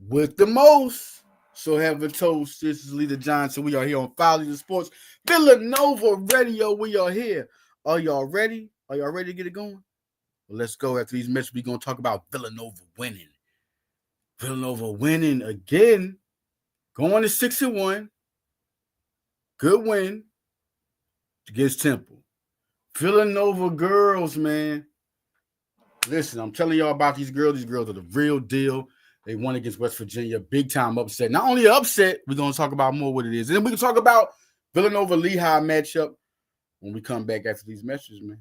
With the most. So have a toast. This is Leader Johnson. We are here on Follow the Sports Villanova Radio. We are here. Are y'all ready? Are y'all ready to get it going? Well, let's go. After these matches, we're going to talk about Villanova winning. Villanova winning again. Going to 6-1. Good win against Temple. Villanova girls, man. Listen, I'm telling y'all about these girls. These girls are the real deal. They won against West Virginia. Big time upset. Not only an upset, we're going to talk about more what it is. And then we can talk about Villanova Lehigh matchup when we come back after these messages, man.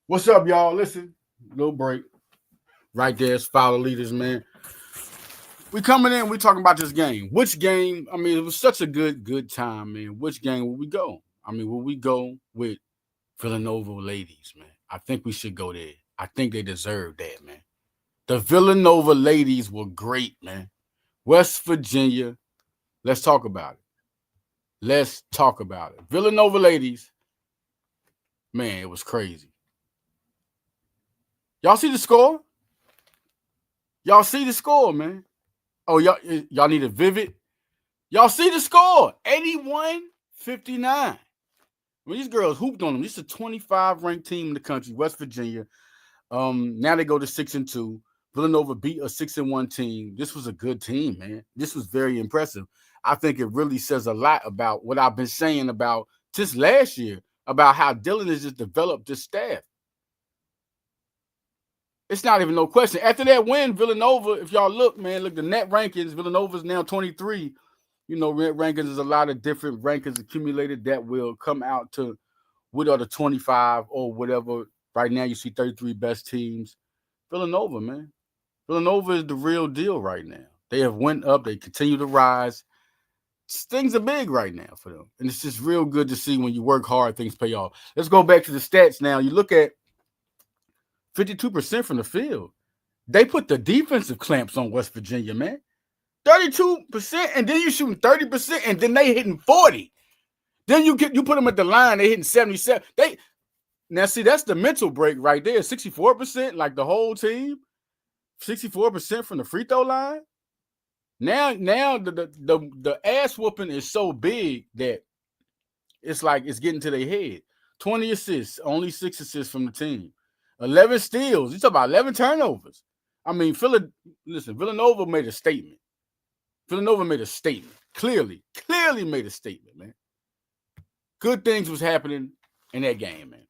What's up, y'all? Listen, little break. Right there is Follow Leaders, man. We coming in, we talking about this game. Which game? I mean, it was such a good time, man. Which game will we go? I mean, will we go with Villanova ladies, man? I think we should go there. I think they deserve that, man. The Villanova ladies were great, man. West Virginia, let's talk about it. Let's talk about it. Villanova ladies, man, it was crazy. Y'all see the score? Y'all see the score, man. Oh, y'all need a vivid. Y'all see the score. 81-59. I mean, these girls hooped on them. This is a 25 ranked team in the country, West Virginia. Now they go to 6-2. Villanova beat a 6-1 team. This was a good team, man. This was very impressive. I think it really says a lot about what I've been saying about just last year, about how Dylan has just developed this staff. It's not even no question. After that win, Villanova, if y'all look, man, look, the net rankings, Villanova's now 23. You know, net rankings is a lot of different rankings accumulated that will come out to what are the 25 or whatever. Right now, you see 33 best teams. Villanova, man. Villanova is the real deal right now. They have went up. They continue to rise. Things are big right now for them. And it's just real good to see when you work hard, things pay off. Let's go back to the stats now. You look at 52% from the field. They put the defensive clamps on West Virginia, man. 32%, and then you shooting 30%, and then they hitting 40. Then you put them at the line, they hitting 77. Now see, that's the mental break right there. 64%, like the whole team. 64% from the free throw line. Now the ass whooping is so big that it's like it's getting to their head. 20 assists, only 6 assists from the team. 11 steals. You talk about 11 turnovers. I mean, Villanova made a statement. Villanova made a statement. Clearly made a statement, man. Good things was happening in that game, man.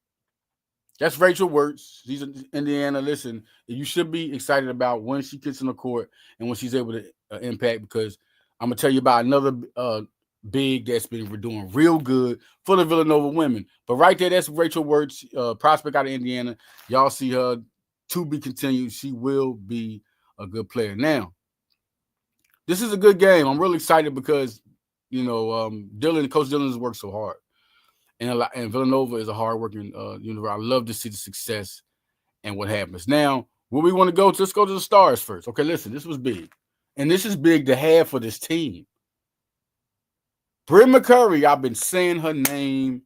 That's Rachel Wirtz. She's in Indiana. Listen, you should be excited about when she gets on the court and when she's able to impact, because I'm going to tell you about another big that's been doing real good for the Villanova women. But right there, that's Rachel Wirtz, prospect out of Indiana. Y'all see her to be continued. She will be a good player. Now, this is a good game. I'm really excited because, you know, Coach Dillon has worked so hard. And Villanova is a hardworking university. I love to see the success and what happens. Now, where we want to go to, let's go to the stars first. Okay, listen, this was big. And this is big to have for this team. Britt McCurry, I've been saying her name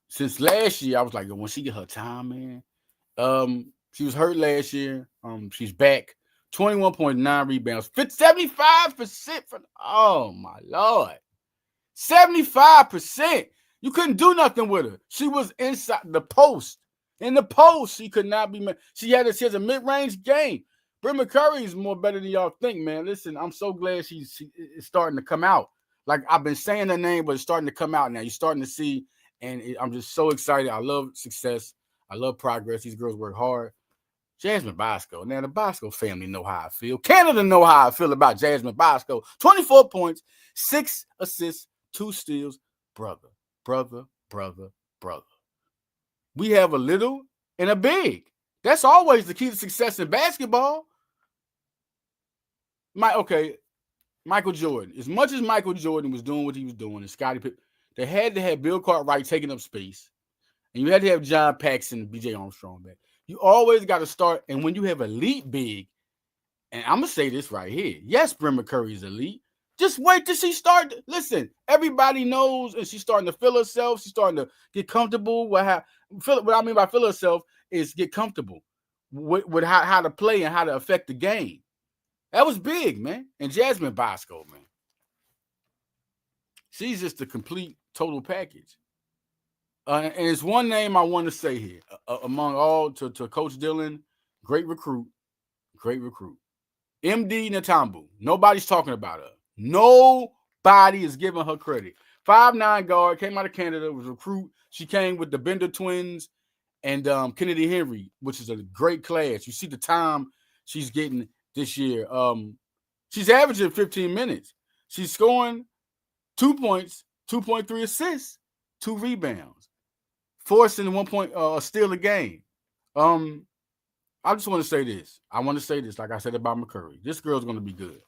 since last year. I was like, when she get her time, man. She was hurt last year. She's back. 21.9 rebounds. 75% from, oh my Lord. 75%. You couldn't do nothing with her. She was inside the post. In the post, she could not be. She has a mid-range game. Britt McCurry is more better than y'all think, man. Listen, I'm so glad she's starting to come out. Like, I've been saying her name, but it's starting to come out now. You're starting to see, and I'm just so excited. I love success. I love progress. These girls work hard. Jasmine Bosco. Now, the Bosco family know how I feel. Canada know how I feel about Jasmine Bosco. 24 points, 6 assists, 2 steals, brother, brother, brother, brother. We have a little and a big. That's always the key to success in basketball. Michael Jordan. As much as Michael Jordan was doing what he was doing, and Scottie Pippen, they had to have Bill Cartwright taking up space, and you had to have John Paxson, B.J. Armstrong back. You always got to start, and when you have elite big, and I'm gonna say this right here. Yes, Bryn McCurry is elite. Just wait till she start. Listen, everybody knows, and she's starting to feel herself. She's starting to get comfortable with what I mean by feel herself is get comfortable with how to play and how to affect the game. That was big, man. And Jasmine Bosco, man. She's just a complete, total package. And it's one name I want to say here. Among all, to Coach Dillon, great recruit. MD Natambu. Nobody's talking about her. Nobody is giving her credit. 5'9" guard, came out of Canada, was a recruit. She came with the Bender twins and Kennedy Henry, which is a great class. You see the time she's getting this year. She's averaging 15 minutes. She's scoring 2 points, 2.3 assists, 2 rebounds, forcing 1 point steal a game. I just want to say this. Like I said about McCurry. This girl's going to be good.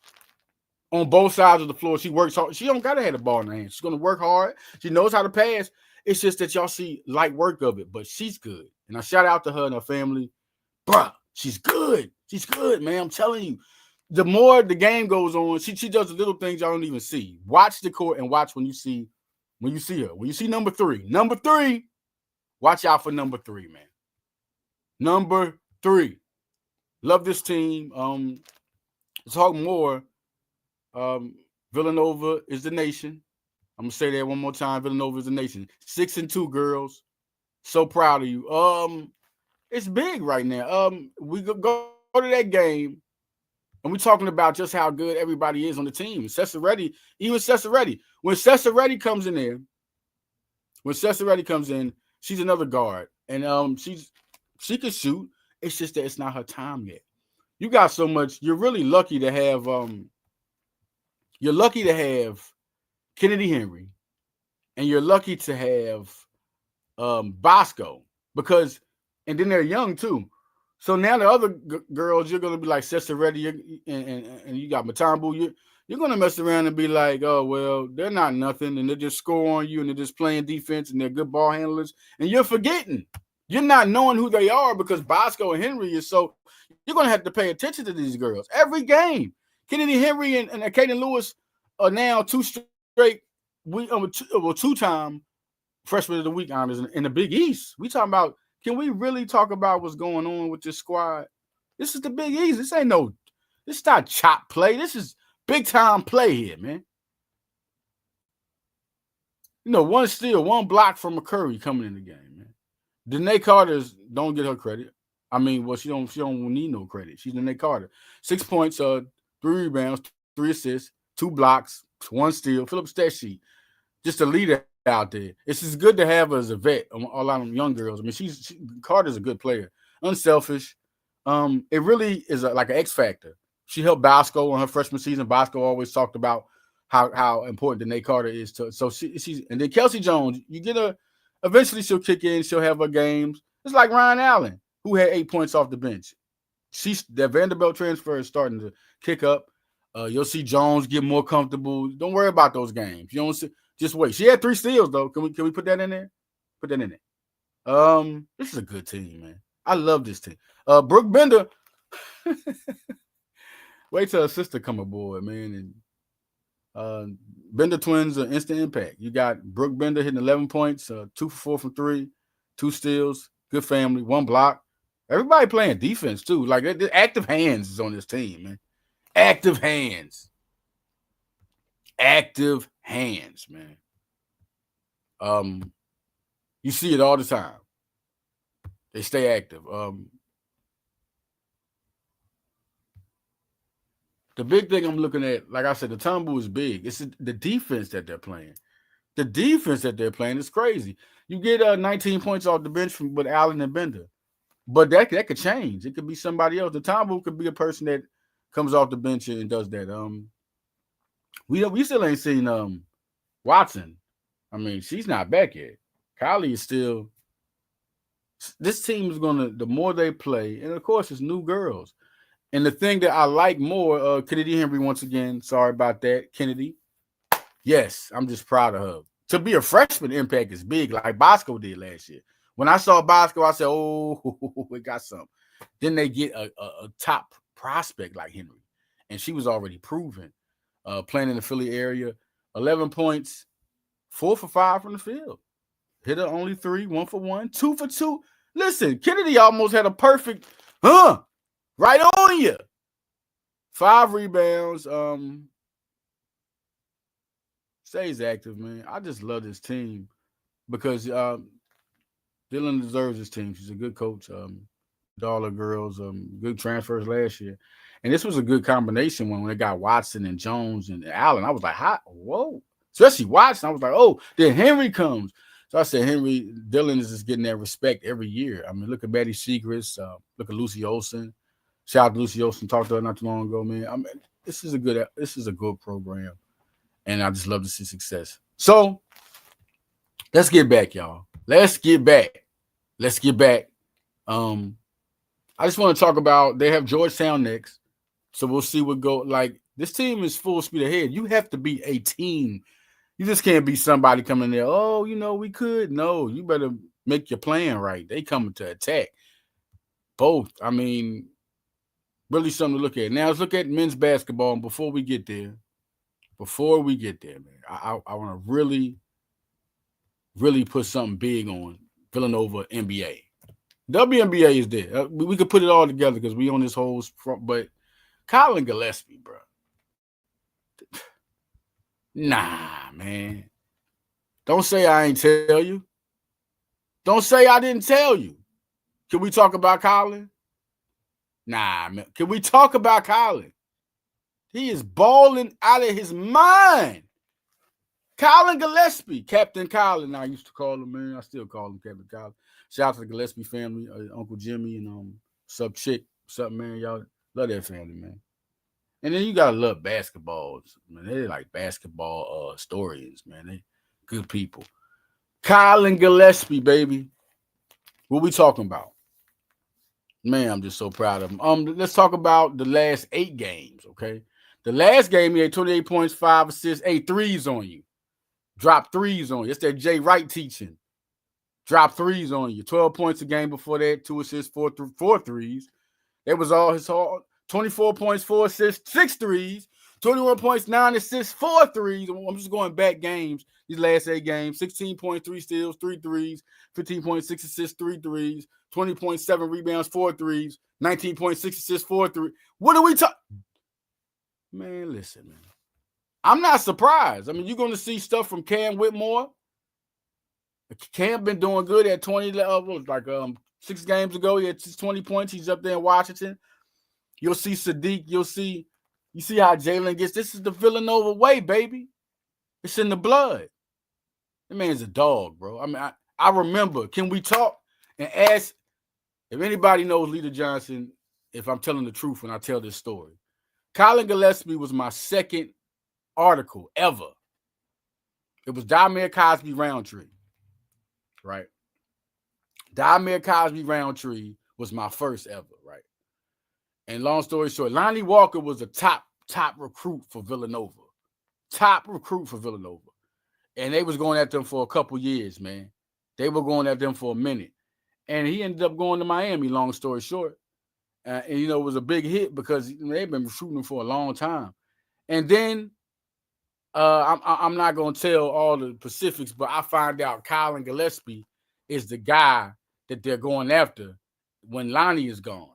On both sides of the floor, she works hard. She don't got to have the ball in her hand. She's going to work hard. She knows how to pass. It's just that y'all see light work of it, but she's good. And I shout out to her and her family. Bruh, she's good. She's good, man. I'm telling you. The more the game goes on, she does the little things y'all don't even see. Watch the court and watch when you see her. When you see number 3. Number 3, watch out for number 3, man. Number 3. Love this team. Let's talk more. Villanova is the nation. I'm gonna say that one more time. Villanova is the nation. 6-2 girls. So proud of you. It's big right now. We go to that game, and we're talking about just how good everybody is on the team. Cesaretti, even Cesaretti. When Cesaretti comes in there, she's another guard, and she can shoot. It's just that it's not her time yet. You got so much. You're really lucky to have. You're lucky to have Kennedy Henry, and you're lucky to have Bosco because, and then they're young too. So now the other girls, you're gonna be like Cesaretti, and you got Matambu. You're gonna mess around and be like, oh well, they're not nothing, and they just score on you, and they're just playing defense, and they're good ball handlers, and you're forgetting. You're not knowing who they are because Bosco and Henry is so. You're gonna have to pay attention to these girls every game. Kennedy Henry and Kaden Lewis are now 2 straight 2-time freshman of the week honors in the Big East. We talking about. Can we really talk about what's going on with this squad? This is the Big East. This is not chop play. This is big time play here, man. You know, 1 steal, 1 block from McCurry coming in the game, man. Danae Carter's don't get her credit. I mean, well, she don't need no credit. She's Danae Carter. 6 points, 3 rebounds, 3 assists, 2 blocks, 1 steal. Fill up stat sheet. Just a leader out there. It's just good to have her as a vet. A lot of them young girls. I mean, Carter's a good player. Unselfish. It really is like an X factor. She helped Bosco on her freshman season. Bosco always talked about how important Danae Carter is to. So she's and then Kelsey Jones. You get her. Eventually, she'll kick in. She'll have her games. It's like Ryan Allen, who had 8 points off the bench. That Vanderbilt transfer is starting to kick up. You'll see Jones get more comfortable. Don't worry about those games. You don't see. Just wait. She had 3 steals though. Can we put that in there? Put that in there. This is a good team, man. I love this team. Brooke Bender. Wait till her sister come aboard, man. And Bender twins are instant impact. You got Brooke Bender hitting 11 points, 2 for 4 from 3, 2 steals, good family, 1 block. Everybody playing defense too. Like the active hands is on this team, man. Active hands. Active hands, man. You see it all the time. They stay active. The big thing I'm looking at, like I said, the Tumble is big. It's the defense that they're playing. The defense that they're playing is crazy. You get 19 points off the bench with Allen and Bender, but that could change. It could be somebody else. The Tumble could be a person that comes off the bench and does that. We still ain't seen Watson. I mean, she's not back yet. Kylie is still. This team is gonna. The more they play, and of course, it's new girls. And the thing that I like more, Kennedy Henry once again. Sorry about that, Kennedy. Yes, I'm just proud of her. To be a freshman, impact is big, like Bosco did last year. When I saw Bosco, I said, "Oh, we got something." Then they get a top prospect like Henry, and she was already proven. Playing in the Philly area, 11 points, 4 for 5 from the field. Hit her only 3, 1 for 1, 2 for 2. Listen, Kennedy almost had a perfect, right on you. 5 rebounds. Stays active, man. I just love this team because Dylan deserves this team. She's a good coach. With all the girls, good transfers last year. And this was a good combination when they got Watson and Jones and Allen. I was like, whoa. Especially Watson. I was like, oh, then Henry comes. So I said, Dylan is just getting that respect every year. I mean, look at Maddie Segrist. Look at Lucy Olsen. Shout out to Lucy Olsen. Talked to her not too long ago, man. I mean, this is a good program. And I just love to see success. So let's get back, y'all. Let's get back. I just want to talk about they have Georgetown next. So we'll see what go. Like, this team is full speed ahead. You have to be a team. You just can't be somebody coming there. Oh, we could. No, you better make your plan right. They coming to attack. Both. I mean, really something to look at. Now let's look at men's basketball. And before we get there, man, I want to really, really put something big on Villanova NBA. WNBA is there. We could put it all together because we on this whole front. But Colin Gillespie, bro. Nah, man. Don't say I ain't tell you. Don't say I didn't tell you. Can we talk about Colin? Nah, man. Can we talk about Colin? He is balling out of his mind. Colin Gillespie, Captain Colin. I used to call him, man. I still call him Captain Colin. Shout out to the Gillespie family, Uncle Jimmy and Sub Chick. What's up, man? Y'all love that family, man. And then you gotta love basketballs, man. They like basketball historians, man. They good people. Colin Gillespie, baby. What we talking about? Man, I'm just so proud of him. Let's talk about the last 8 games, okay? The last game, he had 28 points, 5 assists, 8 threes on you. Drop threes on you. It's that Jay Wright teaching. Drop threes on you. 12 points a game before that, 2 assists, 4 threes. That was all his hard. 24 points, 4 assists, 6 threes. 21 points, 9 assists, 4 threes. I'm just going back games. These last 8 games. 16.3 steals, 3 threes. 15.6 assists, 3 threes. 20.7 rebounds, 4 threes. 19.6 assists, 4 threes. What are we talking? Man, listen, man. I'm not surprised. I mean, you're going to see stuff from Cam Whitmore. Cam been doing good at 20 levels. Like 6 games ago, he had 20 points. He's up there in Washington. You'll see Sadiq. You see how Jalen gets. This is the Villanova way, baby. It's in the blood. That man's a dog, bro. I mean, I remember. Can we talk and ask if anybody knows Lita Johnson, if I'm telling the truth when I tell this story? Colin Gillespie was my second article ever. It was Dymere Cosby Roundtree, right? Dymere Cosby Roundtree was my first ever, right? And long story short, Lonnie Walker was a top recruit for Villanova. Top recruit for Villanova. And they was going at them for a couple years, man. They were going at them for a minute. And he ended up going to Miami, long story short. And, it was a big hit because they've been shooting him for a long time. And then I'm not going to tell all the specifics, but I find out Colin Gillespie is the guy that they're going after when Lonnie is gone.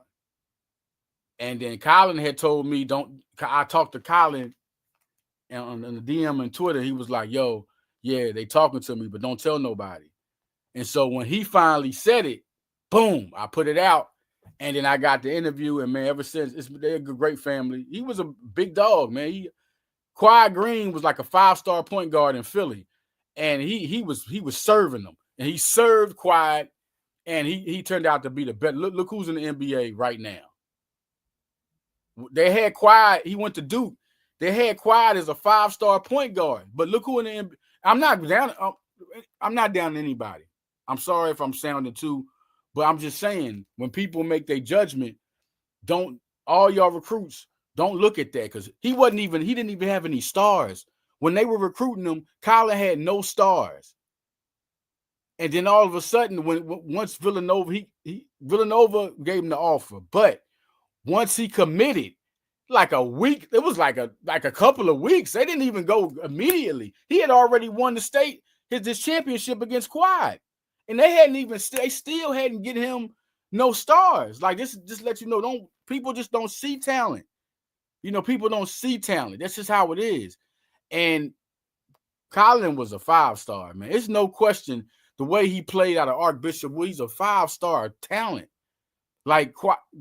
And then Colin had told me, I talked to Colin on the DM and Twitter. He was like, yo, yeah, they talking to me, but don't tell nobody. And so when he finally said it, boom, I put it out. And then I got the interview, and man, ever since, they're a great family. He was a big dog, man. Kawhi Green was like a 5-star point guard in Philly, and he was serving them, and he served Kawhi, and he turned out to be the best. Look who's in the NBA right now. They had Kawhi. He went to Duke. They had Kawhi as a 5-star point guard, but look who in the NBA. I'm not down. I'm not down to anybody. I'm sorry if I'm sounding too, but I'm just saying when people make their judgment, don't all y'all recruits don't look at that because he didn't even have any stars. When they were recruiting him, Colin had no stars. And then all of a sudden, once Villanova, Villanova gave him the offer, but once he committed, like a week, it was like a couple of weeks. They didn't even go immediately. He had already won the state his championship against Quad, and they still hadn't get him no stars. Like this, just let you know, people just don't see talent. People don't see talent. That's just how it is. And Colin was a 5-star, man. It's no question the way he played out of Archbishop. He's a 5-star talent. Like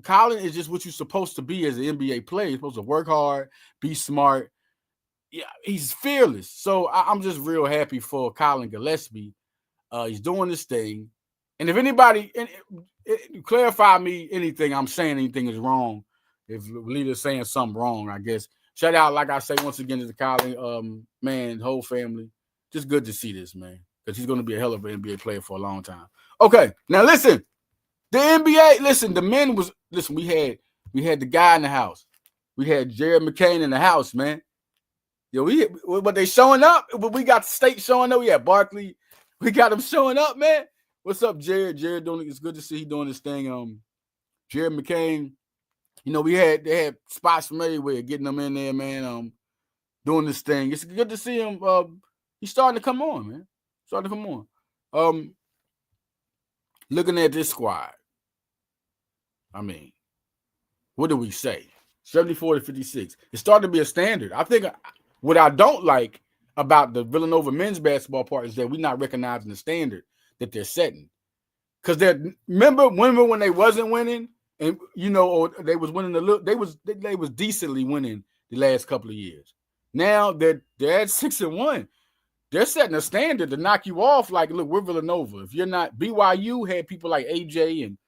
Colin is just what you're supposed to be as an NBA player. You're supposed to work hard, be smart. Yeah, he's fearless. So I'm just real happy for Colin Gillespie. He's doing this thing. And if anybody clarify me anything I'm saying anything is wrong, if leader's saying something wrong, I guess. Shout out, like I say once again, to the Colin man, whole family. Just good to see this, man, because he's going to be a hell of an NBA player for a long time. Okay, now listen. The NBA, the men we had the guy in the house. We had Jared McCain in the house, man. But they showing up. We got the state showing up. We had Barkley. We got him showing up, man. What's up, Jared? Jared doing it's good to see he doing this thing. Jared McCain, they had spots from everywhere, getting them in there, man. Doing this thing. It's good to see him. He's starting to come on, man. Starting to come on. Looking at this squad, I mean, what do we say? 74-56. It started to be a standard. I think what I don't like about the Villanova men's basketball part is that we're not recognizing the standard that they're setting. Because remember when they wasn't winning, and or they was winning they was decently winning the last couple of years. Now they're at 6-1. They're setting a standard to knock you off. Like, look, we're Villanova. If you're not, BYU had people like AJ and,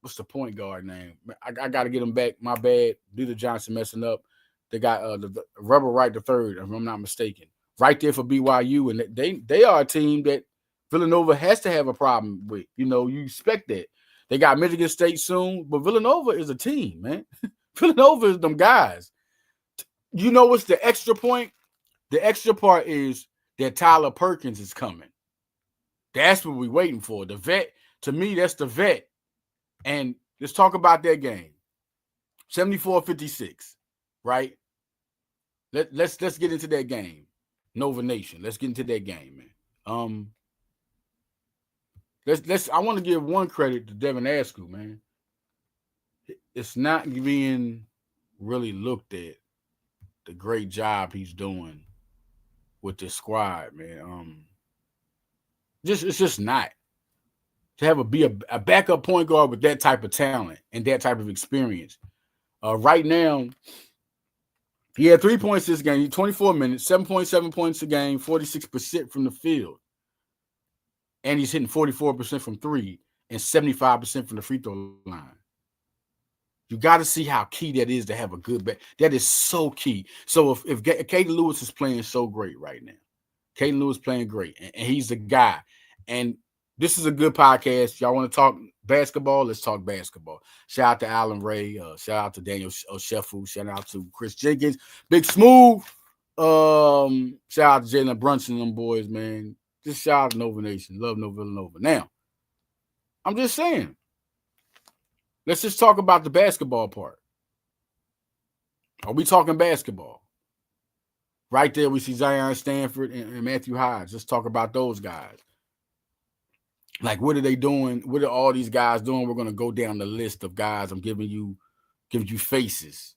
what's the point guard name? I got to get him back. My bad. Luther Johnson messing up. They got the Rubber Wright the third, if I'm not mistaken, right there for BYU, and they are a team that Villanova has to have a problem with. You expect that. They got Michigan State soon, but Villanova is a team, man. Villanova is them guys. What's the extra point? The extra part is that Tyler Perkins is coming. That's what we're waiting for. The vet, to me, that's the vet. And let's talk about that game. 74-56, right? Let's get into that game. Nova Nation. Let's get into that game, man. I want to give one credit to Devin Askew, man. It's not being really looked at the great job he's doing with this squad, man. It's just not. To be a backup point guard with that type of talent and that type of experience. Right now, he had 3 points this game, 24 minutes, 7.7 points a game, 46% from the field. And he's hitting 44% from three and 75% from the free throw line. You got to see how key that is to have a good back. That is so key. So if Caden Lewis is playing so great right now, Caden Lewis playing great, and he's the guy. And this is a good podcast. Y'all want to talk basketball? Let's talk basketball. Shout out to Alan Ray. Shout out to Daniel Sheffu. Shout out to Chris Jenkins. Big Smooth. Shout out to Jalen Brunson and them boys, man. Just shout out to Nova Nation. Love Nova Villanova. Now, I'm just saying. Let's just talk about the basketball part. Are we talking basketball? Right there, we see Zion Stanford and Matthew Hodge. Let's talk about those guys. Like, what are they doing? What are all these guys doing? We're going to go down the list of guys. I'm giving you faces.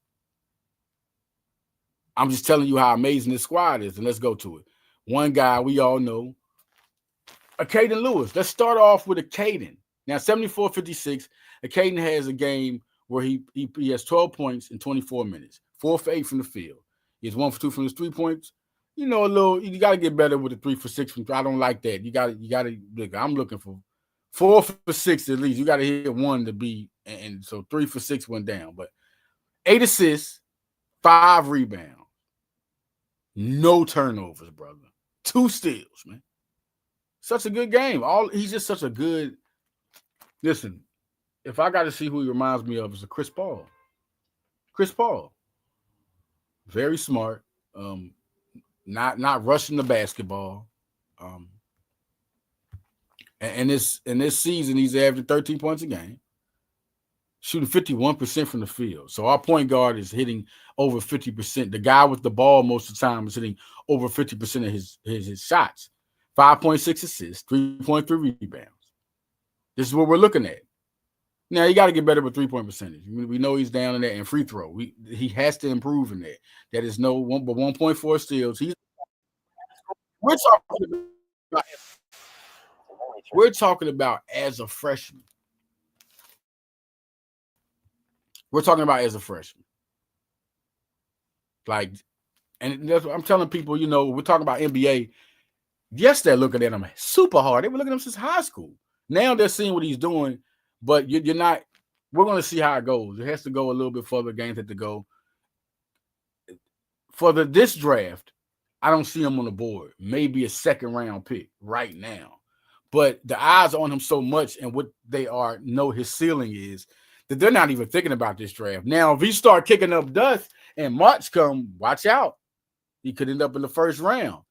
I'm just telling you how amazing this squad is, and let's go to it. One guy we all know, Caden Lewis. Let's start off with a Caden. Now, 74-56, Caden has a game where he has 12 points in 24 minutes, 4 for 8 from the field. He has 1 for 2 from his 3 points. You got to get better with the 3 for 6. I don't like that. You got to look. I'm looking for 4 for 6 at least. You got to hit 1 to be, and so 3 for 6 went down. But 8 assists, 5 rebounds, no turnovers, brother. 2 steals, man. Such a good game. He's just such a good. Listen, if I got to see who he reminds me of, is a Chris Paul. Chris Paul, very smart. Not rushing the basketball. And this season, he's averaging 13 points a game, shooting 51% from the field. So our point guard is hitting over 50%. The guy with the ball most of the time is hitting over 50% of his shots. 5.6 assists, 3.3 rebounds. This is what we're looking at. Now, you got to get better with 3-point percentage. We know he's down in that, and free throw. He has to improve in that. That is no 1.4 steals. We're talking about as a freshman. We're talking about as a freshman. Like, and that's what I'm telling people, we're talking about NBA. Yes, they're looking at him super hard. They were looking at him since high school. Now they're seeing what he's doing, but you're not. We're going to see how it goes. It has to go a little bit further. Games have to go. For this draft, I don't see him on the board. Maybe a second-round pick right now. But the eyes are on him so much, and what they know his ceiling is, that they're not even thinking about this draft. Now, if he start kicking up dust and March come, watch out. He could end up in the first round.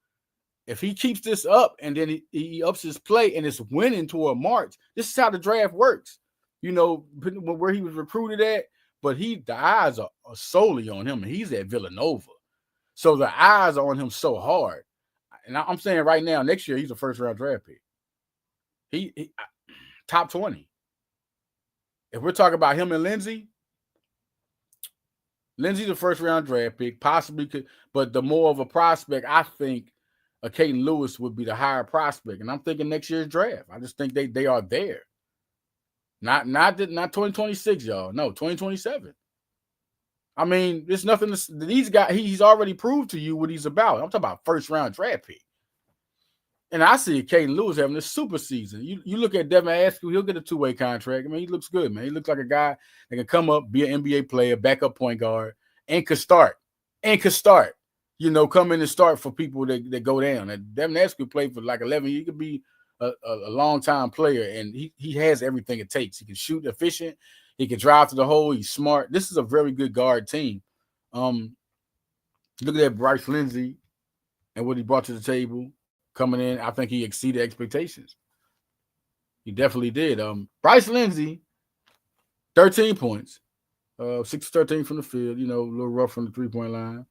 If he keeps this up and then he ups his play and it's winning toward March, this is how the draft works. Where he was recruited at, but the eyes are solely on him, and he's at Villanova. So the eyes are on him so hard. And I'm saying right now, next year, he's a first-round draft pick. He top 20. If we're talking about him and Lindsey, Lindsey's a first-round draft pick, possibly could, but the more of a prospect, I think a Caden Lewis would be the higher prospect. And I'm thinking next year's draft. I just think they are there. Not 2026, y'all. No, 2027. I mean, there's nothing. These guys, he's already proved to you what he's about. I'm talking about first-round draft pick. And I see Caden Lewis having a super season. You look at Devin Askew, he'll get a 2-way contract. I mean, he looks good, man. He looks like a guy that can come up, be an NBA player, backup point guard, and could start. Come in and start for people that go down. And Devin Askew played for like 11 years. He could be a long-time player, and he has everything it takes. He can shoot efficient. He can drive to the hole. He's smart. This is a very good guard team. Look at that Bryce Lindsey and what he brought to the table. Coming in, I think he exceeded expectations. He definitely did. Bryce Lindsey, 13 points, 6-13 from the field. A little rough from the 3-point line.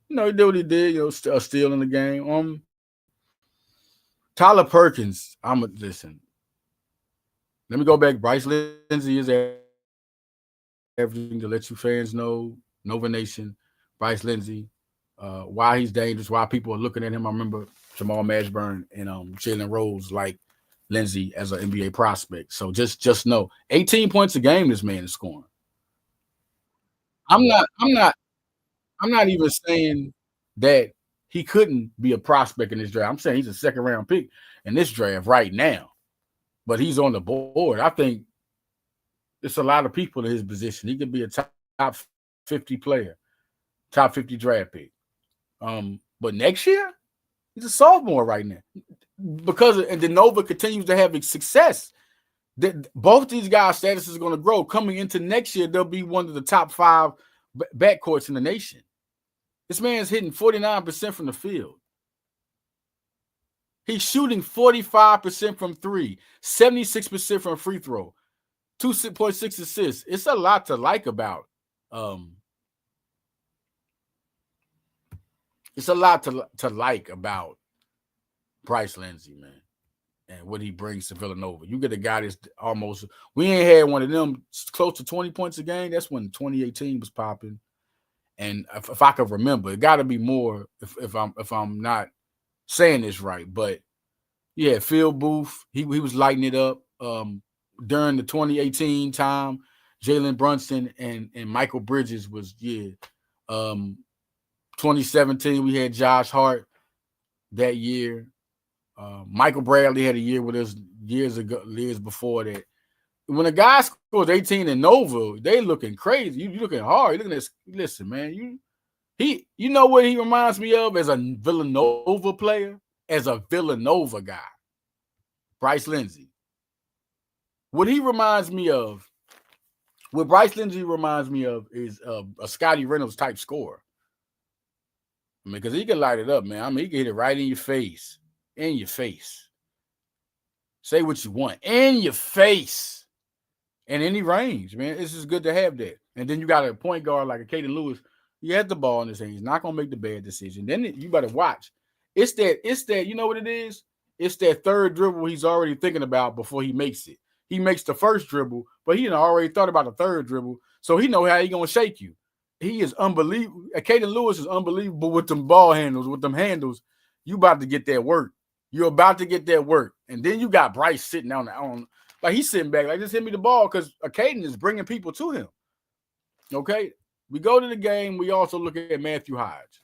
He did what he did. A steal in the game. Tyler Perkins. Listen. Let me go back. Bryce Lindsey is everything to let you fans know. Nova Nation. Bryce Lindsey. Why he's dangerous. Why people are looking at him. I remember Jamal Mashburn and Jalen Rose like Lindsey as an NBA prospect. So just know, 18 points a game this man is scoring. I'm not even saying that he couldn't be a prospect in this draft. I'm saying he's a second-round pick in this draft right now. But he's on the board. I think it's a lot of people in his position. He could be a top 50 player, top 50 draft pick. But next year, he's a sophomore right now. Because the Nova continues to have success. Both these guys' status is going to grow. Coming into next year, they'll be one of the top 5 backcourts in the nation. This man's hitting 49% from the field. He's shooting 45% from 3, 76% from free throw, 2.6 assists. It's a lot to like about. It's a lot to like about Bryce Lindsey, man, and what he brings to Villanova. You get a guy that's almost – we ain't had one of them close to 20 points a game. That's when 2018 was popping. And if I could remember, it got to be more if I'm not saying this right. But, yeah, Phil Booth, he was lighting it up. During the 2018 time, Jalen Brunson and Michael Bridges was, 2017, we had Josh Hart that year. Michael Bradley had a year with us years before that. When a guy scores 18 in Nova, they looking crazy. You looking hard. You looking at, listen, man. You know what he reminds me of as a Villanova player as a Villanova guy, Bryce Lindsey. What Bryce Lindsey reminds me of is a Scotty Reynolds type scorer. I mean, because he can light it up, man. I mean, he can hit it right in your face. In your face. Say what you want. In your face. In any range, man. It's just good to have that. And then you got a point guard like a Caden Lewis. He had the ball in his hand. He's not going to make the bad decision. Then you better watch. It's that, you know what it is? It's that third dribble he's already thinking about before he makes it. He makes the first dribble, but he already thought about the third dribble, so he know how he going to shake you. He is unbelievable. Caden Lewis is unbelievable with them ball handles, with them handles. You about to get that work. You're about to get that work. And then you got Bryce sitting on like he's sitting back, like just hit me the ball because Caden is bringing people to him. Okay? We go to the game. We also look at Matthew Hodge.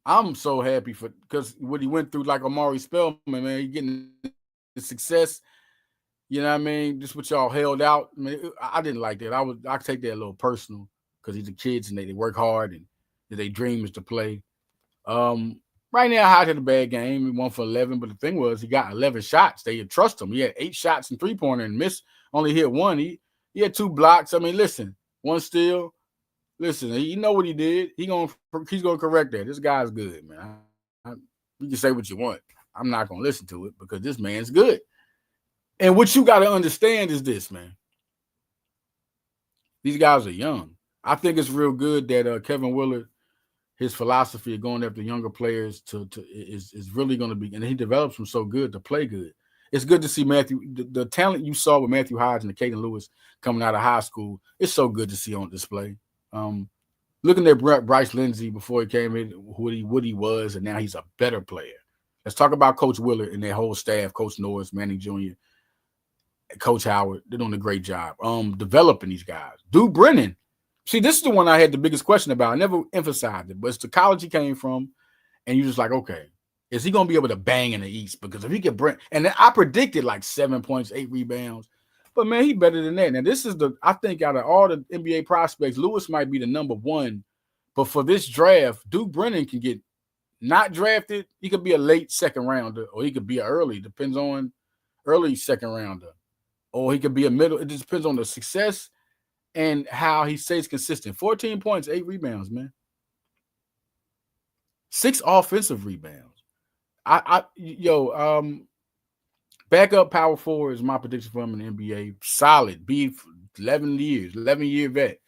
I'm so happy because what he went through, like Amari Spellman, man, he getting the success. You know what I mean? Just what y'all held out. I mean, I didn't like that. I take that a little personal because these are kids and they work hard and their dream is to play. Right now, Hodge had a bad game. He won for 11, but the thing was he got 11 shots. They trust him. He had 8 shots and 3-pointer and missed. Only hit 1. He had 2 blocks. I mean, listen, 1 steal. Listen, you know what he did. He's gonna correct that. This guy's good, man. You can say what you want. I'm not gonna listen to it because this man's good. And what you got to understand is this, man. These guys are young. I think it's real good that Kevin Willard, his philosophy of going after younger players is really going to be, and he develops them so good to play good. It's good to see the talent you saw with Matthew Hodge and Caden Lewis coming out of high school. It's so good to see on display. Looking at Bryce Lindsey before he came in, what he was, and now he's a better player. Let's talk about Coach Willard and their whole staff, Coach Norris, Manning Jr., Coach Howard. They're doing a great job developing these guys. Duke Brennan. See, this is the one I had the biggest question about. I never emphasized it, but it's the college he came from, and you're just like, okay, is he going to be able to bang in the East? Because if he could bring, and I predicted like 7 points, 8 rebounds, but man, he better than that. Now, this is I think out of all the NBA prospects, Lewis might be the number 1, but for this draft, Duke Brennan can get not drafted. He could be a late second rounder, or he could be an early, depends on early second rounder, or he could be a middle. It just depends on the success and how he stays consistent. 14 points, 8 rebounds, man. 6 offensive rebounds. Backup power forward is my prediction for him in the NBA. Solid, 11-year vet.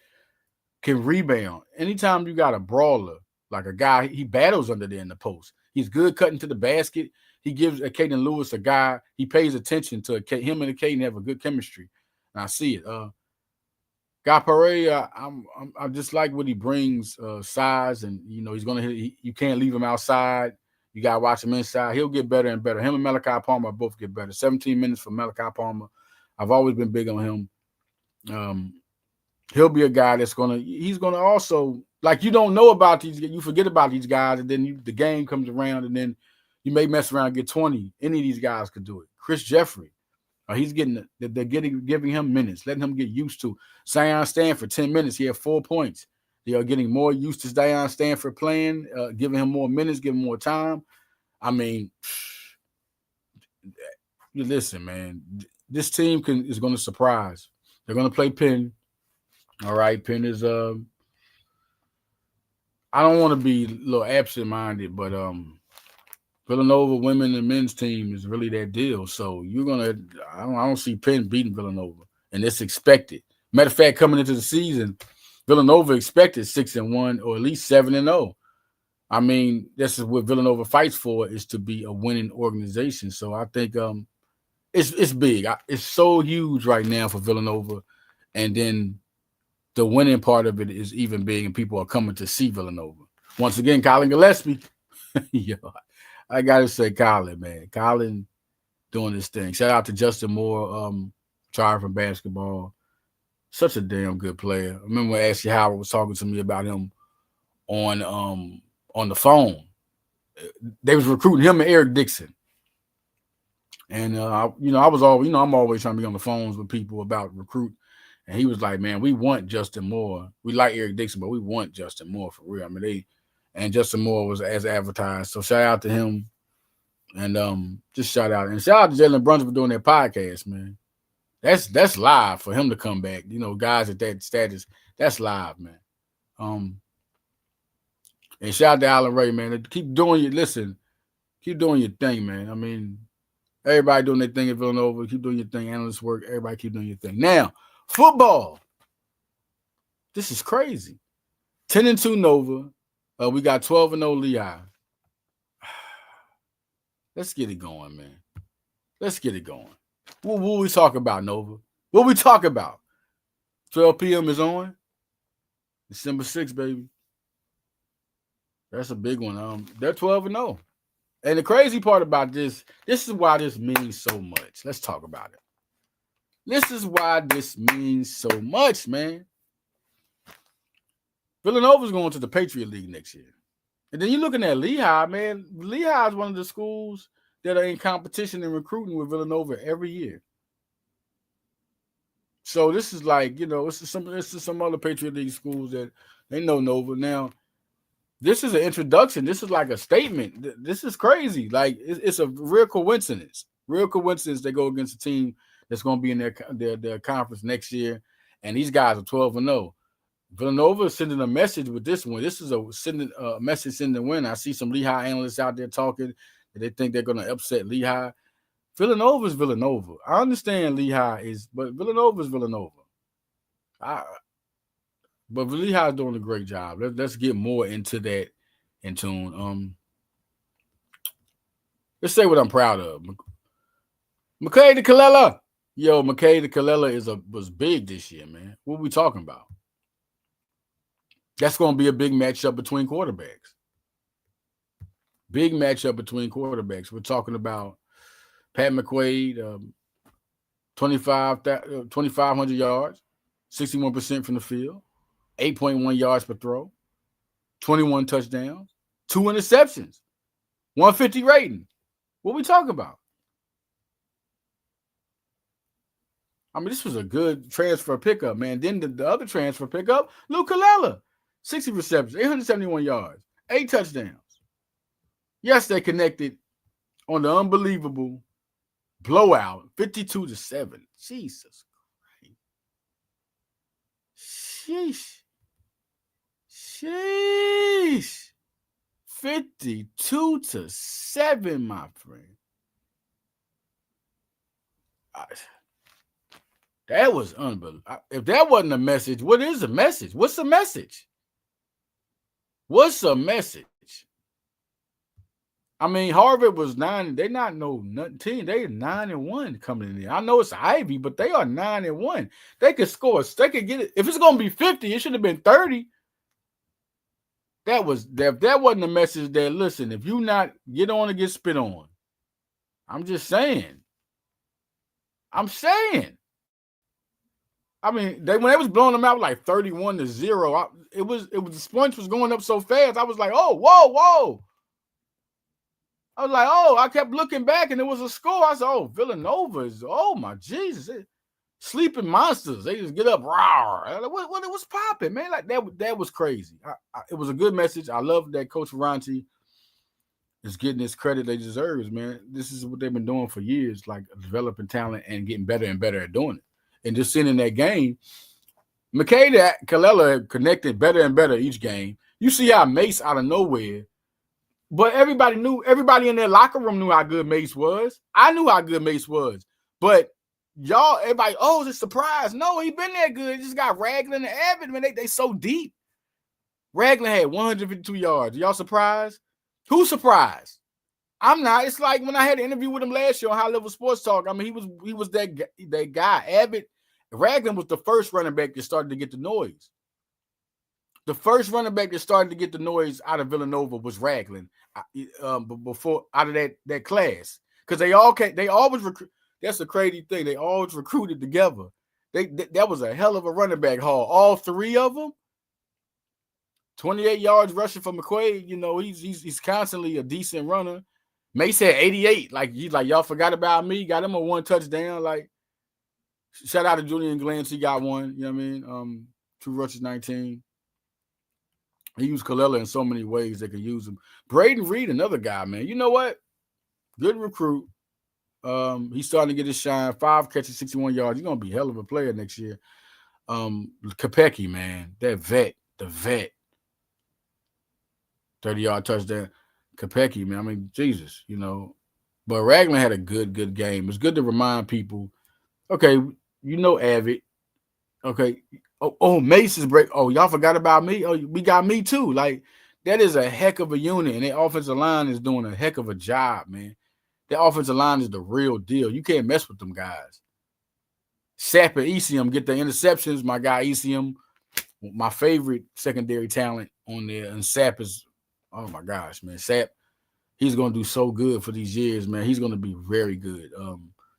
Can rebound. Anytime you got a brawler, like a guy, he battles under there in the post. He's good cutting to the basket. He gives Caden Lewis a guy. He pays attention to him and Caden have a good chemistry. And I see it. Guy Pereira, I just like what he brings, size, and he's gonna hit. You can't leave him outside. You gotta watch him inside. He'll get better and better. Him and Malachi Palmer both get better. 17 minutes for Malachi Palmer. I've always been big on him. He'll be a guy he's gonna also, like, you don't know about these, you forget about these guys, and then the game comes around, and then you may mess around and get 20. Any of these guys could do it. Chris Jeffrey. They're giving him minutes, letting him get used to. Zion Stanford, 10 minutes. He had 4 points. They are getting more used to Zion Stanford playing, giving him more minutes, giving him more time. I mean, listen, man, this team is going to surprise. They're going to play Penn. All right, Penn is I don't want to be a little absent-minded, but Villanova women and men's team is really that deal. So I don't see Penn beating Villanova, and it's expected. Matter of fact, coming into the season, Villanova expected 6-1 or at least 7-0. I mean, this is what Villanova fights for, is to be a winning organization. So I think it's big. It's so huge right now for Villanova, and then the winning part of it is even big, and people are coming to see Villanova. Once again, Colin Gillespie. Yo, I gotta say, Colin, man. Colin doing this thing. Shout out to Justin Moore, trying from basketball. Such a damn good player. I remember when Ashley Howard was talking to me about him on the phone. They was recruiting him and Eric Dixon. And I'm always trying to be on the phones with people about recruit. And he was like, man, we want Justin Moore. We like Eric Dixon, but we want Justin Moore for real. I mean, and Justin Moore was as advertised. So shout out to him, and just shout out and shout out to Jalen Brunson for doing that podcast, man. That's live for him to come back. You know, guys at that status, that's live, man. And shout out to Alan Ray, man. Keep doing your thing, man. I mean, everybody doing their thing at Villanova. Keep doing your thing. Analyst work. Everybody keep doing your thing. Now, football. This is crazy. 10-2 Nova. We got 12-0 Lehigh. Let's get it going, man. Let's get it going. What we talk about, Nova? What we talk about? 12 p.m. is on. December 6th, baby. That's a big one. They're 12-0. And the crazy part about this is why this means so much. Let's talk about it. This is why this means so much, man. Villanova's going to the Patriot League next year. And then you're looking at Lehigh, man. Lehigh is one of the schools that are in competition and recruiting with Villanova every year. So this is like, you know, this is some other Patriot League schools that they know Nova. Now, this is an introduction. This is like a statement. This is crazy. Like, it's a real coincidence. Real coincidence they go against a team that's going to be in their conference next year. And these guys are 12-0. Villanova is sending a message with this one. This is a message sending a win. I see some Lehigh analysts out there talking that they think they're going to upset Lehigh. Villanova is Villanova. I understand Lehigh but Villanova is Villanova. But Lehigh is doing a great job. Let's get more into that in tune. Let's say what I'm proud of. McKay to Kalela. Yo, McKay to Kalela was big this year, man. What are we talking about? That's going to be a big matchup between quarterbacks. Big matchup between quarterbacks. We're talking about Pat McQuaid, 2,500 yards, 61% from the field, 8.1 yards per throw, 21 touchdowns, 2 interceptions, 150 rating. What we talking about? I mean, this was a good transfer pickup, man. Then the other transfer pickup, Luke Kalela, 60 receptions, 871 yards, 8 touchdowns. Yes, they connected on the unbelievable blowout, 52-7. Jesus Christ. Sheesh. 52-7, my friend. That was unbelievable. If that wasn't a message, what is a message? What's a message? What's a message? I mean, Harvard was 9. They not no nothing team. They are 9-1 coming in there. I know it's Ivy, but they are 9-1. They could score. They could get it. If it's gonna be 50, it should have been 30. If that wasn't a message that, listen, if you not get on and get spit on. I'm just saying. I mean, when they was blowing them out like 31-0, the points was going up so fast. I was like, oh, whoa. I was like, oh, I kept looking back and it was a score. I said, oh, Villanova is, oh my Jesus. Sleeping monsters. They just get up, rawr. What was popping, man? Like that was crazy. It was a good message. I love that Coach Ferranti is getting his credit they deserves, man. This is what they've been doing for years, like developing talent and getting better and better at doing it. And just seeing in that game, McKay to Kalela connected better and better each game. You see how Mace out of nowhere. But everybody in their locker room knew how good Mace was. I knew how good Mace was. But everybody, oh, it's a surprise. No, he been that good. He just got Ragland and Abbott. Man, they so deep. Ragland had 152 yards. Y'all surprised? Who's surprised? I'm not. It's like when I had an interview with him last year on High Level Sports Talk. I mean, he was that guy. Abbott, Ragland was the first running back that started to get the noise. The first running back that started to get the noise out of Villanova was Ragland. Before out of that class, because they always recruit. That's a crazy thing. They always recruited together. That was a hell of a running back haul. All three of them. 28 yards rushing for McQuaid. You know, he's constantly a decent runner. Mace had 88. Like y'all forgot about me. Got him a 1 touchdown. Like, shout out to Julian Glantz. He got one. You know what I mean? 2 rushes, 19. He used Kalila in so many ways they could use him. Braden Reed, another guy, man. You know what? Good recruit. He's starting to get his shine. 5 catches, 61 yards. He's gonna be a hell of a player next year. Kopecki, man, the vet, 30-yard touchdown. Kopecki, man. I mean, Jesus, you know. But Ragland had a good game. It's good to remind people. Okay, you know Avid. Okay. Mace's break. Oh, y'all forgot about me? Oh, we got me too. Like, that is a heck of a unit, and the offensive line is doing a heck of a job, man. The offensive line is the real deal. You can't mess with them guys. Sapp and Esium get the interceptions. My guy Esium, my favorite secondary talent on there, and Sapp is, oh my gosh, man. Sapp, he's going to do so good for these years, man. He's going to be very good.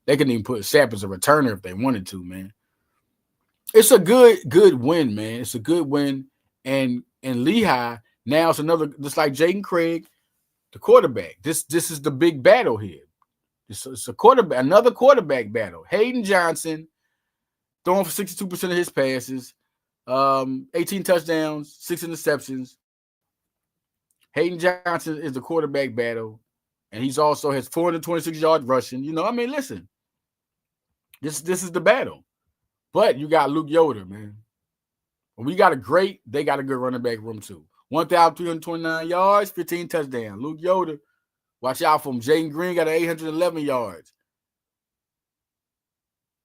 They can even put Sapp as a returner if they wanted to, man. It's a good win, man. It's a good win. And Lehigh, now it's another, just like Jaden Craig, the quarterback. This is the big battle here. It's a quarterback, another quarterback battle. Hayden Johnson throwing for 62% of his passes, 18 touchdowns, 6 interceptions. Hayden Johnson is the quarterback battle, and he's also has 426 yards rushing. You know, I mean, listen, this is the battle. But you got Luke Yoder, man. When we got they got a good running back room too. 1,329 yards, 15 touchdowns. Luke Yoder, watch out for him. Jaden Green got 811 yards,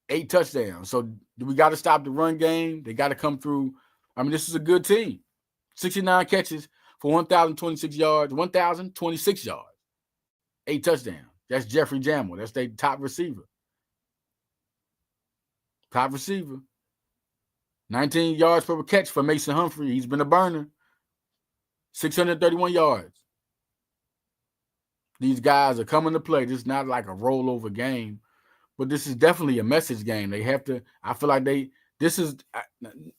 8 touchdowns. So we got to stop the run game. They got to come through. I mean, this is a good team. 69 catches for 1,026 yards, 1,026 yards, 8 touchdowns. That's Jeffrey Jamel. That's their top receiver. 19 yards per catch for Mason Humphrey. He's been a burner. 631 yards. These guys are coming to play. This is not like a rollover game, but this is definitely a message game. They have to, I feel like this is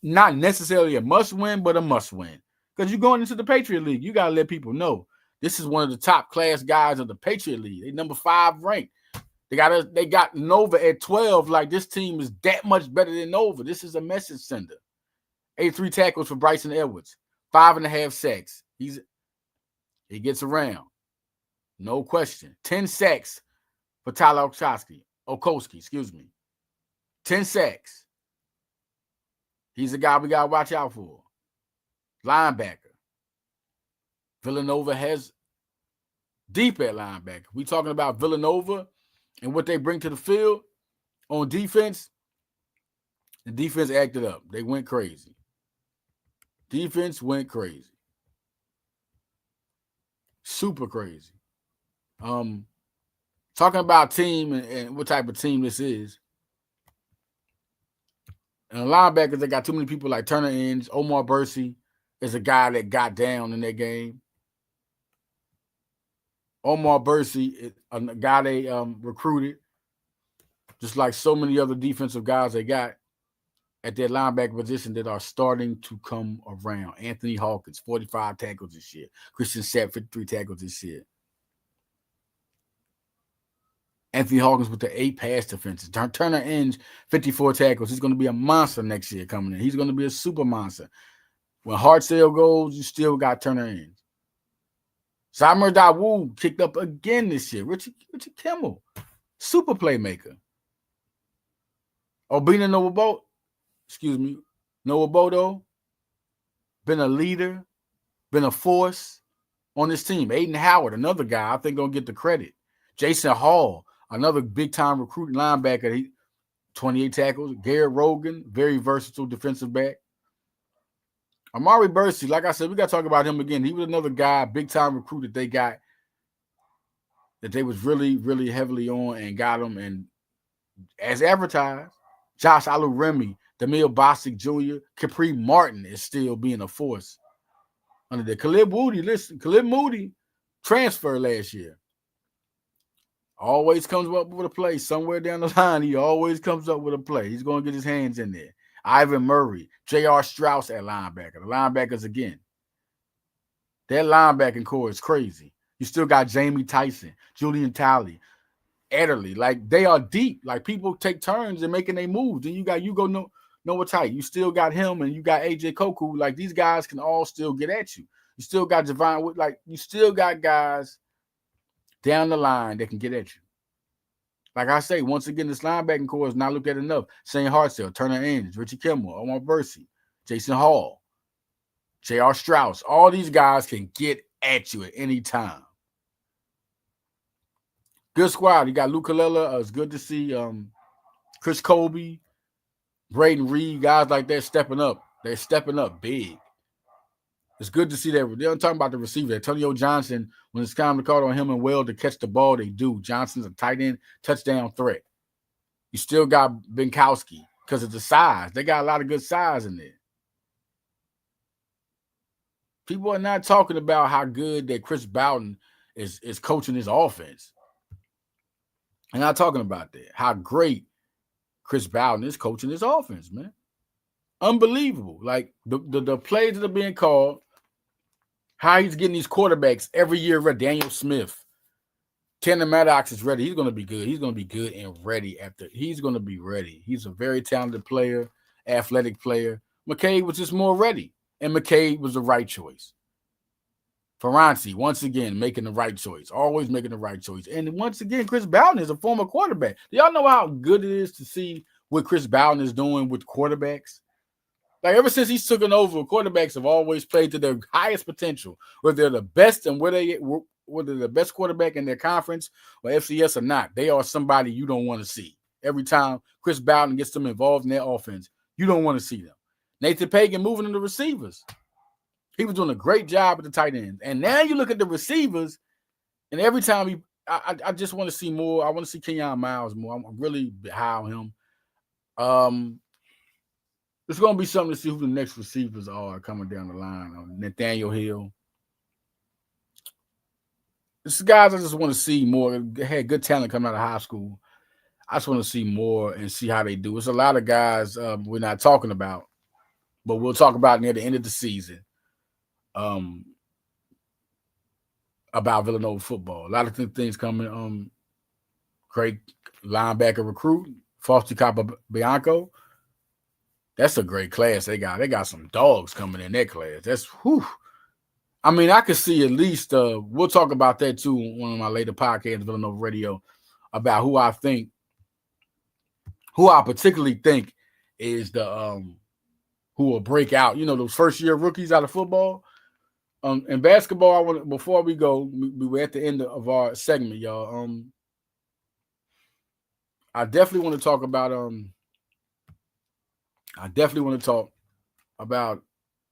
not necessarily a must win, but a must win. Because you're going into the Patriot League. You got to let people know this is one of the top class guys of the Patriot League. They number 5 ranked. They got Nova at 12. Like, this team is that much better than Nova. This is a message sender. 83 tackles for Bryson Edwards. 5.5 sacks. He gets around. No question. 10 sacks for Tyler Okoski, 10 sacks. He's a guy we got to watch out for. Linebacker. Villanova has deep at linebacker. We talking about Villanova and what they bring to the field on defense. The defense acted up. They went crazy. Defense went crazy. Super crazy. Talking about team and what type of team this is. And the linebackers, they got too many people like Turner Inge. Omar Bursey is a guy that got down in that game. Omar Bursey is a guy they recruited, just like so many other defensive guys they got at their linebacker position that are starting to come around. Anthony Hawkins, 45 tackles this year. Christian Sapp, 53 tackles this year. Anthony Hawkins with the 8 pass defenses. Turner Inge, 54 tackles. He's going to be a monster next year coming in. He's going to be a super monster. When Hartsell goes, you still got Turner Inge. Samir Dawood kicked up again this year. Richard Kimmel, super playmaker. Obina Nwabodo, been a leader, been a force on this team. Aiden Howard, another guy I think gonna get the credit. Jason Hall, another big-time recruiting linebacker. 28 tackles. Garrett Rogan, very versatile defensive back. Amari Bursey, like I said, we got to talk about him again. He was another guy, big-time recruit that they got, that they was really, really heavily on and got him. And as advertised, Josh Aluremi, Demille Bostic Jr., Capri Martin is still being a force under there. Khalid Moody transferred last year. Always comes up with a play somewhere down the line. He always comes up with a play. He's going to get his hands in there. Ivan Murray, J.R. Strauss at linebacker. The linebackers again. That linebacking core is crazy. You still got Jamie Tyson, Julian Talley, Ederly. Like, they are deep. Like, people take turns in making their moves. Then you got Noah Tight. You still got him, and you got AJ Koku. Like, these guys can all still get at you. You still got Javon Wood. Like, you still got guys down the line that can get at you. Like I say, once again, this linebacking core is not looked at enough. Shane Hartzell, Turner Andrews, Richie Kimmel, Omar Bursey, Jason Hall, J.R. Strauss. All these guys can get at you at any time. Good squad. You got Luke Kalila. It's good to see Chris Colby, Braden Reed, guys like that stepping up. They're stepping up big. It's good to see that. They're talking about the receiver. Antonio Johnson, when it's time to call on him and Will to catch the ball, they do. Johnson's a tight end touchdown threat. You still got Binkowski because of the size. They got a lot of good size in there. People are not talking about how good that Chris Bowden is coaching his offense. They're not talking about that. How great Chris Bowden is coaching his offense, man. Unbelievable. Like, the plays that are being called, how he's getting these quarterbacks every year. Daniel Smith, Tanner Maddox is ready. He's going to be good. He's going to be good and ready after. He's going to be ready. He's a very talented player, athletic player. McCabe was just more ready, and McCabe was the right choice. Ferranti, once again, making the right choice. Always making the right choice. And once again, Chris Bowden is a former quarterback. Do y'all know how good it is to see what Chris Bowden is doing with quarterbacks? Like, ever since he's taken over, quarterbacks have always played to their highest potential, whether they're the best and whether they're the best quarterback in their conference or FCS or not. They are somebody you don't want to see. Every time Chris Bowden gets them involved in their offense, you don't want to see them. Nathan Pagan moving in the receivers. He was doing a great job at the tight end. And now you look at the receivers, and every time I just want to see more. I want to see Kenyon Miles more. I'm really high on him. It's going to be something to see who the next receivers are coming down the line. Nathaniel Hill. It's guys I just want to see more. They had good talent coming out of high school. I just want to see more and see how they do. It's a lot of guys we're not talking about, but we'll talk about near the end of the season about Villanova football. A lot of things coming. Great linebacker recruit, Fausti Capobianco. That's a great class they got. They got some dogs coming in that class. That's whew. I mean, I could see at least we'll talk about that too on one of my later podcasts, Villanova Radio, about who I particularly think is the who will break out. You know, those first year rookies out of football. In basketball, before we go, we're at the end of our segment, y'all. I definitely want to talk about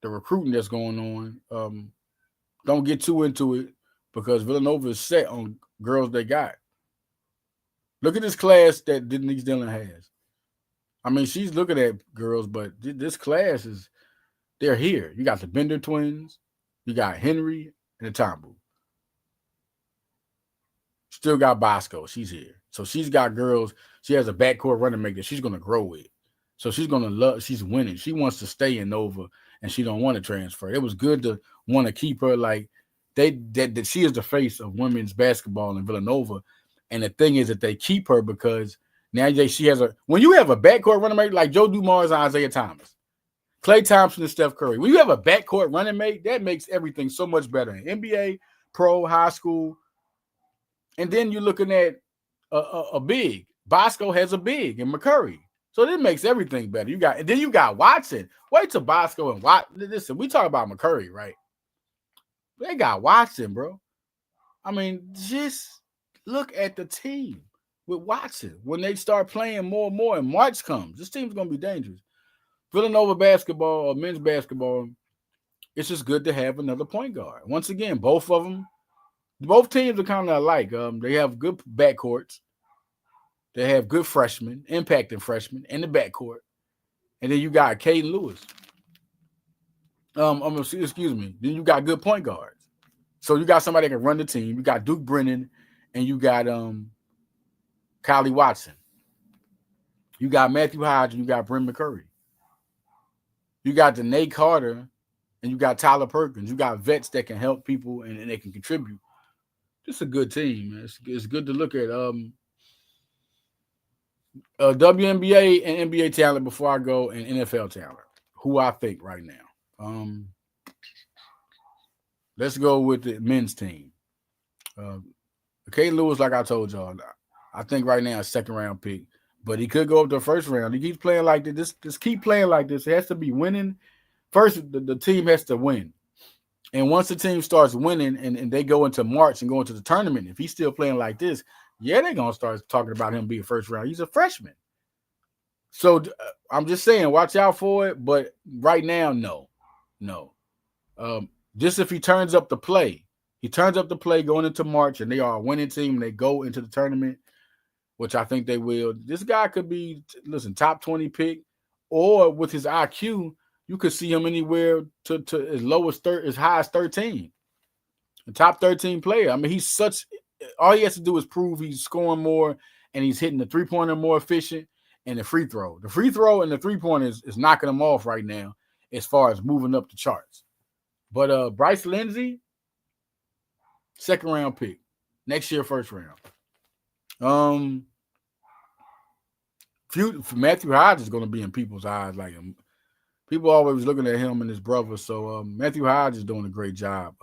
the recruiting that's going on. Don't get too into it because Villanova is set on girls they got. Look at this class that Denise Dillon has. I mean, she's looking at girls, but this class they're here. You got the Bender twins. You got Henry and the Tombu. Still got Bosco. She's here. So she's got girls. She has a backcourt running mate that she's going to grow with. So she's going to love. She's winning. She wants to stay in Nova, and she don't want to transfer. It was good to want to keep her. Like that she is the face of women's basketball in Villanova. And the thing is that they keep her because now she has when you have a backcourt running mate like Joe Dumars and Isaiah Thomas, Klay Thompson and Steph Curry, when you have a backcourt running mate, that makes everything so much better in NBA, pro, high school. And then you're looking at a big. Bosco has a big in McCurry. So that makes everything better. You got Watson. Wait till Bosco and Watson. Listen, we talk about McCurry, right? They got Watson, bro. I mean, just look at the team with Watson. When they start playing more and more and March comes, this team's going to be dangerous. Villanova basketball or men's basketball, it's just good to have another point guard. Once again, both teams are kind of alike. They have good backcourts. They have good freshmen, impacting freshmen in the backcourt. And then you got Caden Lewis. Excuse me. Then you got good point guards. So you got somebody that can run the team. You got Duke Brennan and you got Kylie Watson. You got Matthew Hodge and you got Brent McCurry. You got Danae Carter and you got Tyler Perkins. You got vets that can help people and they can contribute. Just a good team, man. It's good to look at. WNBA and NBA talent before I go, and NFL talent. Who I think right now. Let's go with the men's team. Kay Lewis, like I told y'all, I think right now a second round pick, but he could go up to the first round. He keeps playing like this. Just keep playing like this. It has to be winning. First, the team has to win. And once the team starts winning and they go into March and go into the tournament, if he's still playing like this, yeah, they're going to start talking about him being first round. He's a freshman. So I'm just saying, watch out for it. But right now, no. Just if he turns up the play, going into March and they are a winning team and they go into the tournament, which I think they will. This guy could be, top 20 pick, or with his IQ, you could see him anywhere to as low as high as 13. A top 13 player. I mean, all he has to do is prove he's scoring more and he's hitting the three-pointer more efficient and the free throw. The free throw and the three-pointer is knocking him off right now as far as moving up the charts. But Bryce Lindsey, second round pick. Next year, first round. Matthew Hodge is going to be in people's eyes like him. People always looking at him and his brother. So Matthew Hodge is doing a great job.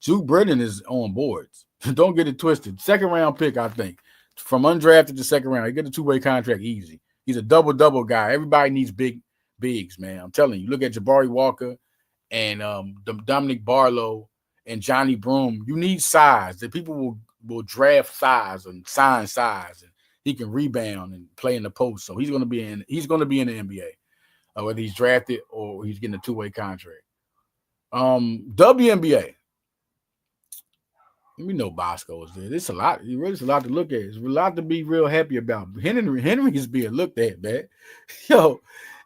Jude Brennan is on boards. Don't get it twisted. Second round pick, I think. From undrafted to second round. He get a two-way contract easy. He's a double-double guy. Everybody needs bigs, man. I'm telling you. Look at Jabari Walker and Dominic Barlow and Johnny Broome. You need size. That people will draft size and sign size. And he can rebound and play in the post. So he's going to be in the NBA. Whether he's drafted or he's getting a two-way contract. WNBA. We know Bosco is there. There's a lot. There's a lot to look at. There's a lot to be real happy about. Henry is being looked at, man. Yo,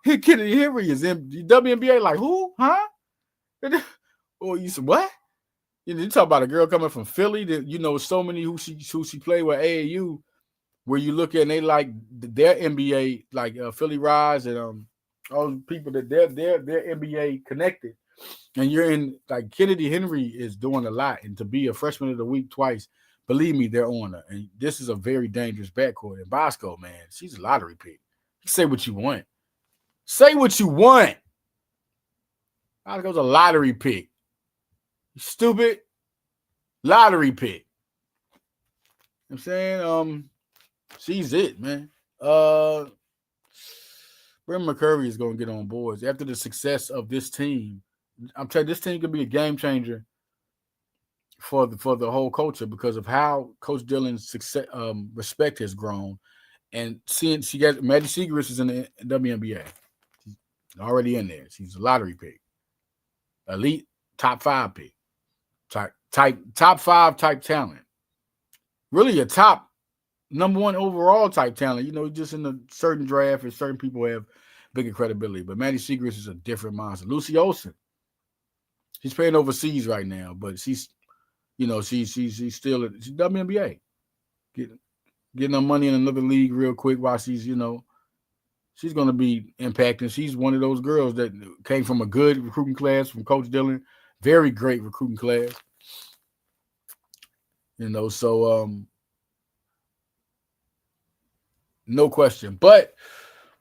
Henry is in WNBA. Like who? Huh? Or you said what? You talk about a girl coming from Philly. That so many who she played with AAU. Where you look at and they like their NBA, like Philly Rise and all the people that they're NBA connected. And you're in, like, Kennedy Henry is doing a lot. And to be a freshman of the week twice, believe me, they're on her. And this is a very dangerous backcourt. And Bosco, man, she's a lottery pick. Say what you want. Say what you want. Bosco's a lottery pick. You stupid. Lottery pick. You know what I'm saying? She's it, man. Brent McCurry is going to get on boards. After the success of this team, I'm telling you, this team could be a game changer for the whole culture because of how Coach Dillon's success, respect has grown. And seeing she got Maddie Siegrist is in the WNBA. She's already in there. She's a lottery pick. Elite top 5 pick. Top 5 type talent. Really a top number 1 overall type talent. Just in a certain draft and certain people have bigger credibility. But Maddie Siegrist is a different monster. Lucy Olsen. She's playing overseas right now, but she's still she's WNBA. Getting her money in another league real quick while she's she's going to be impacting. She's one of those girls that came from a good recruiting class from Coach Dillon. Very great recruiting class. So no question. But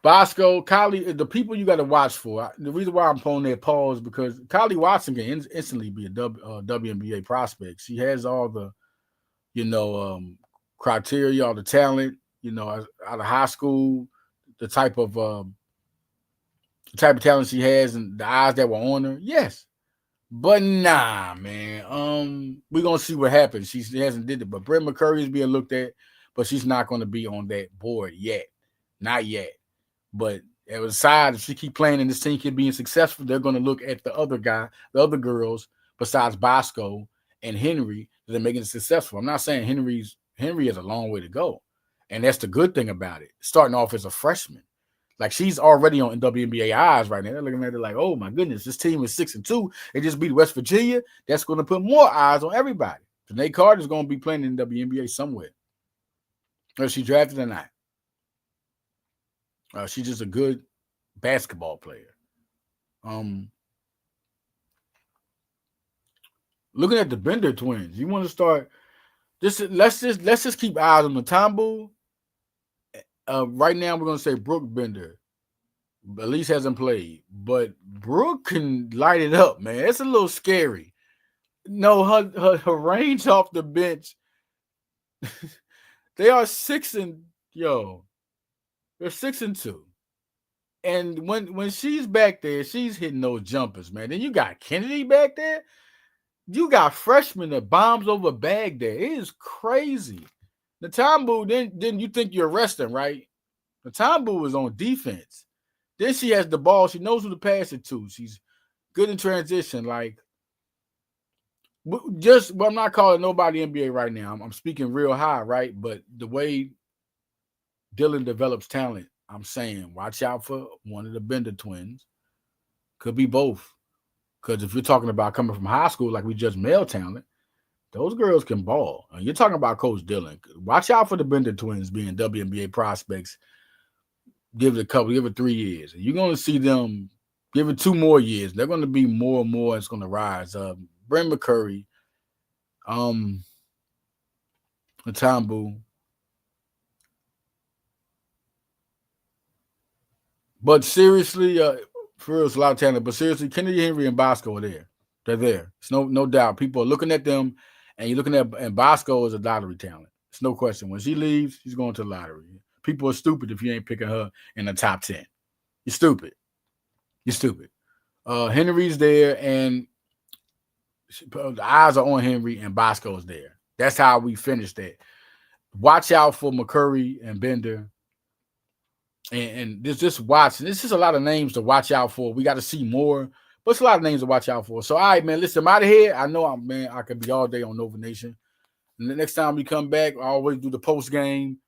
Bosco, Kylie, the people you got to watch for. The reason why I'm pulling that pause because Kylie Watson can instantly be a WNBA prospect. She has all the, criteria, all the talent, out of high school, the type of talent she has and the eyes that were on her. Yes. But nah, man. We're going to see what happens. She hasn't did it. But Brent McCurry is being looked at, but she's not going to be on that board yet. Not yet. But aside, if she keep playing and this team keep being successful, they're going to look at the other girls besides Bosco and Henry that are making it successful. I'm not saying Henry has a long way to go. And that's the good thing about it. Starting off as a freshman. Like she's already on WNBA eyes right now. They're looking at it like, oh my goodness, this team is 6-2. They just beat West Virginia. That's going to put more eyes on everybody. Janae Carter's going to be playing in WNBA somewhere. Whether she drafted or not. She's just a good basketball player. Looking at the Bender twins, you want to start. Let's just keep eyes on Mutombo Right now we're gonna say Brooke Bender. At least hasn't played, but Brooke can light it up, man. It's a little scary. No, her range off the bench. They are 6-2. They're 6-2. And when she's back there, she's hitting those jumpers, man. Then you got Kennedy back there. You got freshmen that bombs over bag there. It is crazy. Natambu, then you think you're resting, right? Natambu is on defense. Then she has the ball. She knows who to pass it to. She's good in transition. Like, I'm not calling nobody NBA right now. I'm speaking real high, right? But the way Dylan develops talent, I'm saying watch out for one of the Bender twins. Could be both. Because if you're talking about coming from high school, like we judge male talent, those girls can ball. And you're talking about Coach Dylan. Watch out for the Bender twins being WNBA prospects. Give it 3 years. You're going to see them, give it 2 more years. They're going to be more and more. It's going to rise. Brent McCurry, Natambu. But seriously, for real, it's a lot of talent. But seriously, Kennedy Henry and Bosco are there. They're there. It's no doubt. People are looking at them, and you're looking at, and Bosco is a lottery talent. It's no question. When she leaves, she's going to the lottery. People are stupid if you ain't picking her in the top 10. You're stupid. You're stupid. Henry's there, and the eyes are on Henry, and Bosco's there. That's how we finished that. Watch out for McCurry and Bender. And just watch. This is a lot of names to watch out for. We got to see more, but it's a lot of names to watch out for. So, all right, man, listen, I'm out of here. I know I could be all day on Nova Nation. And the next time we come back, I always do the post game.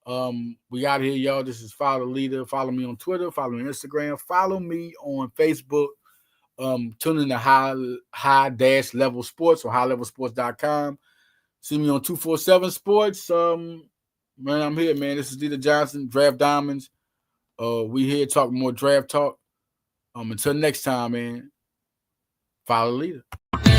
We out here, y'all. This is Follow the Leader. Follow me on Twitter. Follow me on Instagram. Follow me on Facebook. Tune in to high-level sports or highlevelsports.com. See me on 247 Sports. Man, I'm here, man. This is Dieter Johnson, Draft Diamonds. We here talking more draft talk. Until next time, man. Follow the Leader.